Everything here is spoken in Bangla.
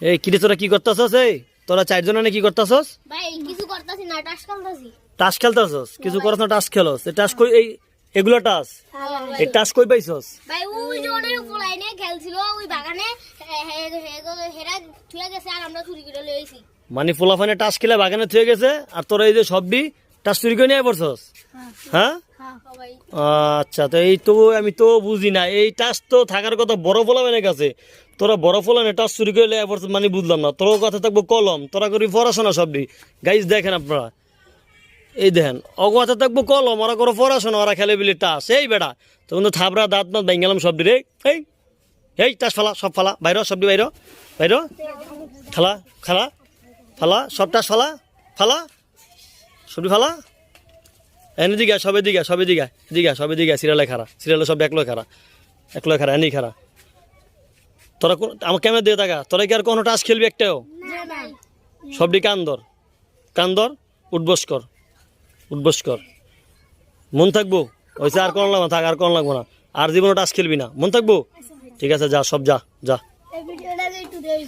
এই কিরে তোরা কি করতেছস? এই তোরা চারজনে কি করতেছস? ভাই কিছু করতেছি না, টাস খেলতেছি। টাস খেলতেছস? কিছু করছ না, টাস খেলস? এই টাস কই? এগুলো টাস? এই টাস কই পাইছস? ভাই ওই যে ওনে পোলাইনে খেলছিল ওই বাগানে, হেরা থুয়ে গেছে আর আমরা চুরি করে লইছি। মানে পোলাফানে টাস খেলে বাগানে থুয়ে গেছে আর তোরা এই যে সবই টাস চুরি করে নিয়ে পড়ছস? হ্যাঁ ভাই আচ্ছা, তো এই তো আমি তো বুঝি না, এই টাস তো থাকার কথা বড় পোলাফানের কাছে, তোরা বড় পোলানে টাস চুরি করে নিয়ে পড়ছস মানে বুঝলাম না। তোর কথা থাকবো কলম, তোরা করি পড়াশোনা সবই। গাইজ দেখেন আপনারা, এই দেখেন অগোয়াতে থাকবো কলম, ওরা করো পড়াশোনা, ওরা খেলে বিলি টাস। এই বেটা তখন তো থাবরা দাঁত মাত ভেঙে গেলাম সবজি রে। এই এই টাস ফালা, সব ফালা বাইর, সবজি বাইর বাইর, খেলা খেলা ফালা, সব টাস ফালা ফালা, সবজি ফালা। এনে দিঘা সবে দিঘা সবে দিঘা দিঘা সবে দিঘা সিরিয়ালে খারা, সিরিয়ালে সব একলো খারা, একলো খারা এনি খারা। তোরা আমার ক্যামেরা দিয়ে থাকা, তোরা কি আর কোনো টাস খেলবি একটাও? না ভাই সবটি কান্দর কান্দর, উঠবস কর উঠবস কর, মন থাকবো ওইসে আর কোন লাগবো না, থাক আর কোন লাগবো না, আর জীবনে টাস খেলবি না, মন থাকবো? ঠিক আছে, যা সব যা যা। এই ভিডিওটা একটু দেখ।